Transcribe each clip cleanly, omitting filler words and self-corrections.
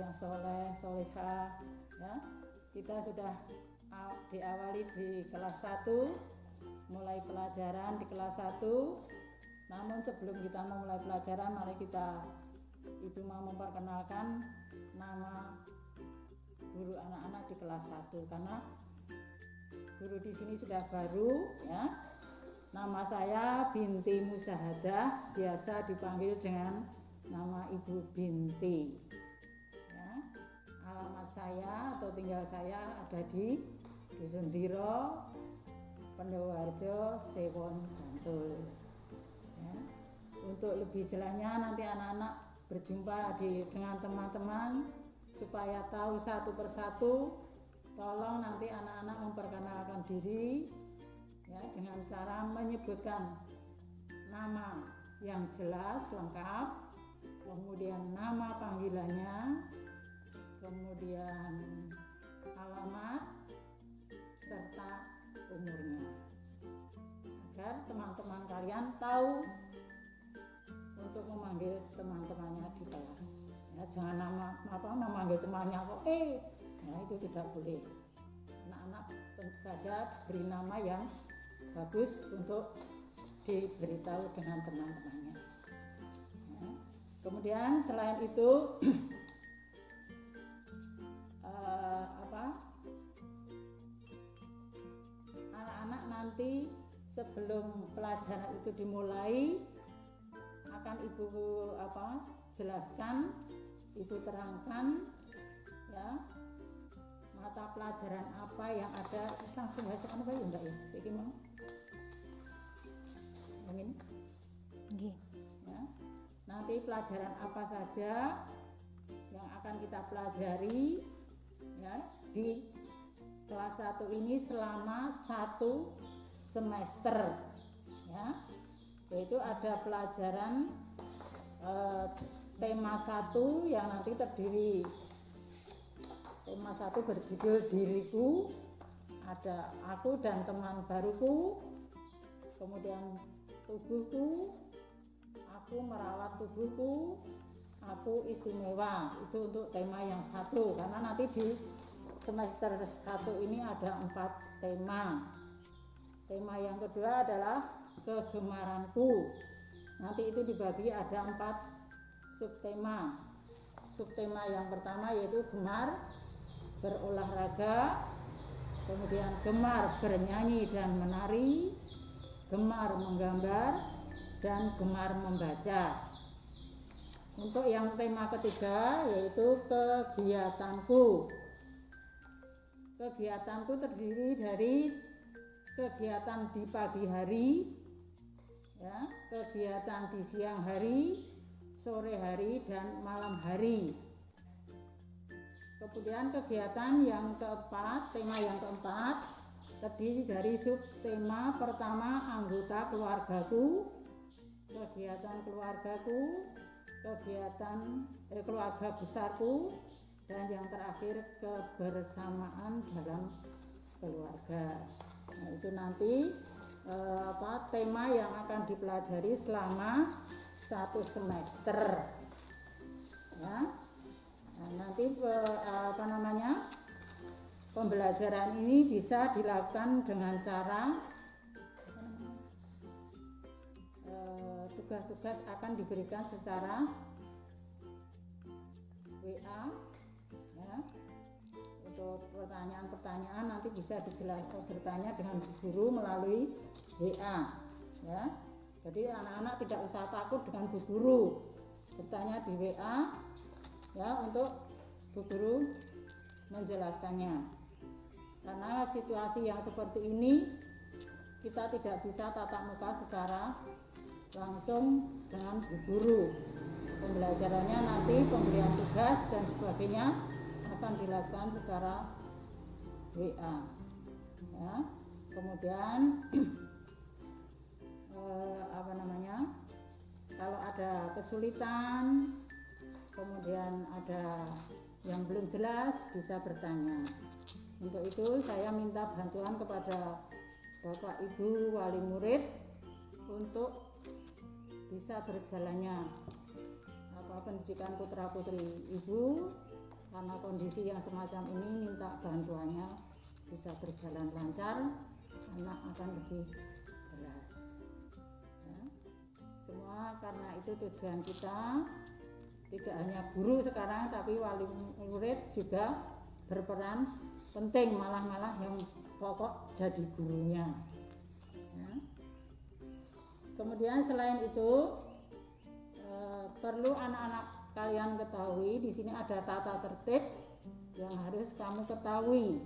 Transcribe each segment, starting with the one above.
yang soleh, solehah ya. Kita sudah diawali di kelas 1, mulai pelajaran di kelas 1. Namun sebelum kita memulai pelajaran, mari Ibu mau memperkenalkan nama guru anak-anak di kelas 1 karena guru di sini sudah baru ya. Nama saya Binti Musahadah, biasa dipanggil dengan nama Ibu Binti. Ya. Alamat saya atau tinggal saya ada di Dusun Diro, Pendowarjo, Sewon, Bantul. Ya. Untuk lebih jelasnya nanti anak-anak berjumpa dengan teman-teman supaya tahu satu persatu. Tolong nanti anak-anak memperkenalkan diri ya, dengan cara menyebutkan nama yang jelas lengkap, kemudian nama panggilannya, kemudian alamat serta umurnya, agar teman-teman kalian tahu untuk memanggil teman-temannya di kelas ya. Jangan memanggil temannya kok nah itu tidak boleh. Anak-anak tentu saja beri nama yang bagus untuk diberitahu dengan teman-temannya ya. Kemudian selain itu anak-anak nanti sebelum pelajaran itu dimulai akan Ibu jelaskan, Ibu terangkan ya, mata pelajaran apa yang ada. Langsung baca apa ya enggak ya? Iki mau. Ini. Nggih. Ya. Nanti pelajaran apa saja yang akan kita pelajari ya di kelas 1 ini selama 1 semester ya. Yaitu ada pelajaran tema 1 yang nanti terdiri, tema 1 berjudul Diriku, ada aku dan teman baruku, kemudian tubuhku, aku merawat tubuhku, aku istimewa. Itu untuk tema yang 1, karena nanti di semester 1 ini ada 4 tema. Tema yang kedua adalah kegemaranku. Nanti itu dibagi ada 4 subtema. Subtema yang pertama yaitu gemar berolahraga, kemudian gemar bernyanyi dan menari, gemar menggambar, dan gemar membaca. Untuk yang tema ketiga yaitu kegiatanku. Kegiatanku terdiri dari kegiatan di pagi hari ya, kegiatan di siang hari, sore hari, dan malam hari. Kemudian kegiatan yang keempat, tema yang keempat terdiri dari subtema pertama anggota keluargaku, kegiatan keluargaku, kegiatan keluarga besarku, dan yang terakhir kebersamaan dalam keluarga. Nah, itu nanti tema yang akan dipelajari selama 1 semester ya. Nah, nanti pembelajaran ini bisa dilakukan dengan cara tugas-tugas akan diberikan secara WA ya. Untuk pertanyaan-pertanyaan nanti bisa dijelaskan, bertanya dengan guru melalui WA ya. Jadi anak-anak tidak usah takut dengan Bu Guru, bertanya di WA ya untuk Bu Guru menjelaskannya. Karena situasi yang seperti ini kita tidak bisa tatap muka secara langsung dengan Bu Guru. Pembelajarannya nanti pemberian tugas dan sebagainya akan dilakukan secara WA ya. Kemudian kalau ada kesulitan, kemudian ada yang belum jelas, bisa bertanya. Untuk itu saya minta bantuan kepada Bapak Ibu wali murid untuk bisa berjalannya pendidikan putra putri Ibu karena kondisi yang semacam ini minta bantuannya bisa berjalan lancar, anak akan lebih jelas ya. Semua karena itu tujuan kita, tidak hanya guru sekarang tapi wali murid juga berperan penting, malah yang pokok jadi gurunya ya. Kemudian selain itu perlu anak-anak kalian ketahui, di sini ada tata tertib yang harus kamu ketahui.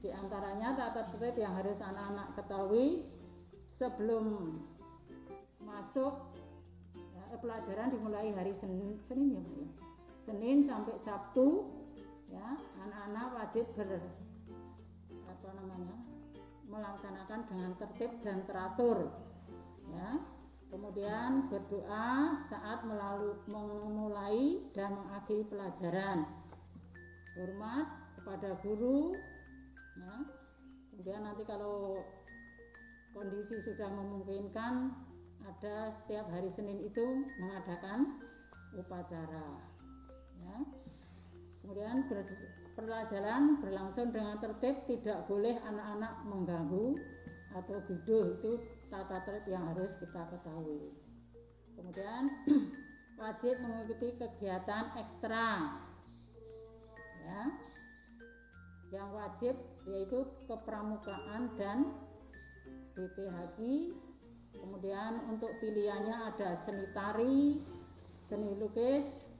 Di antaranya tata tertib yang harus anak-anak ketahui sebelum masuk ya, pelajaran dimulai hari Senin ya, Senin sampai Sabtu ya, anak-anak wajib melaksanakan dengan tertib dan teratur ya. Kemudian berdoa saat memulai dan mengakhiri pelajaran, hormat kepada guru ya. Kemudian nanti kalau kondisi sudah memungkinkan, ada setiap hari Senin itu mengadakan upacara ya. Kemudian pelajaran berlangsung dengan tertib, tidak boleh anak-anak mengganggu atau guduh, itu tata tertib yang harus kita ketahui. Kemudian wajib mengikuti kegiatan ekstra ya. Yang wajib yaitu kepramukaan dan BPHG. Kemudian untuk pilihannya ada seni tari, seni lukis,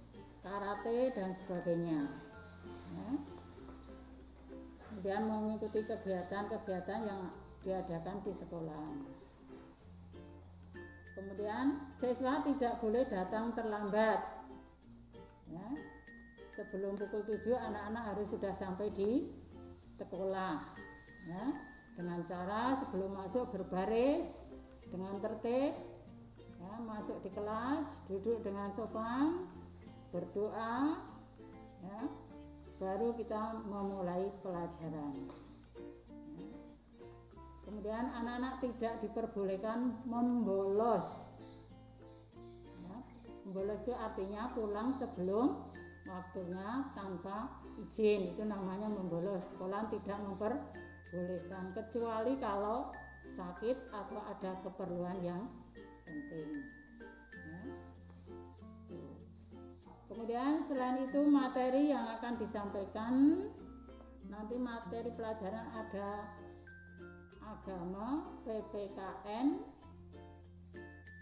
karate dan sebagainya ya. Kemudian mengikuti kegiatan-kegiatan yang diadakan di sekolah. Kemudian siswa tidak boleh datang terlambat ya. Sebelum pukul 7 anak-anak harus sudah sampai di sekolah ya. Dengan cara sebelum masuk berbaris dengan tertib ya, masuk di kelas, duduk dengan sopan, berdoa ya, baru kita memulai pelajaran ya. Kemudian anak-anak tidak diperbolehkan membolos ya. Membolos itu artinya pulang sebelum waktunya tanpa izin, itu namanya membolos. Sekolah tidak memperbolehkan kecuali kalau sakit atau ada keperluan yang penting ya. Kemudian selain itu materi yang akan disampaikan nanti, materi pelajaran ada agama, PPKN,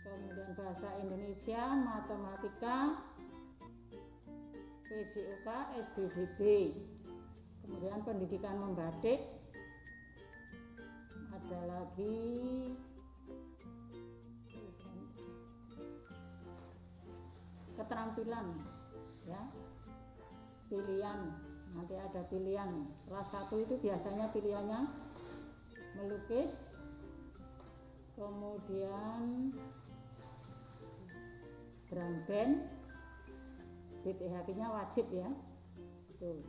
kemudian bahasa Indonesia, matematika, PJOK, SBDB, kemudian pendidikan membatik, ada lagi keterampilan ya, pilihan, nanti ada pilihan. Kelas 1 itu biasanya pilihannya melukis, kemudian drum band, BPHG-nya wajib ya. Tuh.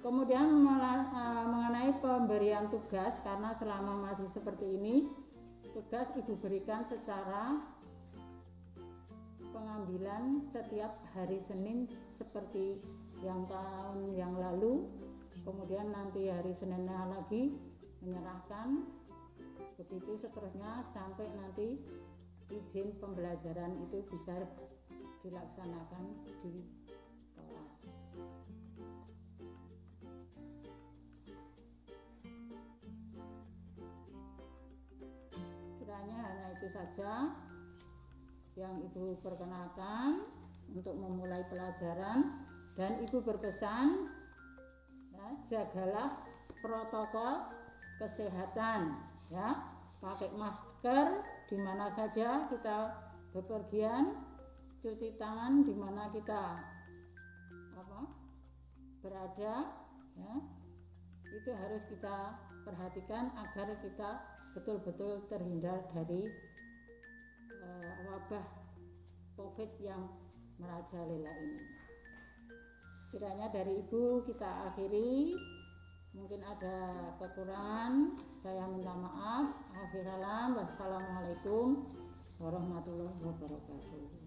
Kemudian mengenai pemberian tugas, karena selama masih seperti ini, tugas ibu berikan secara pengambilan setiap hari Senin seperti yang tahun yang lalu. Kemudian nanti hari Seninnya lagi menyerahkan, begitu seterusnya sampai nanti izin pembelajaran itu bisa dilaksanakan di kelas. Kiranya hanya itu saja yang ibu perkenalkan untuk memulai pelajaran, dan ibu berpesan ya, jagalah protokol kesehatan ya, pakai masker di mana saja kita bepergian, cuci tangan di mana kita berada ya, itu harus kita perhatikan agar kita betul-betul terhindar dari wabah COVID yang merajalela ini. Kiranya dari ibu kita akhiri, mungkin ada kekurangan, saya minta maaf. Akhiralam, wassalamualaikum warahmatullahi wabarakatuh.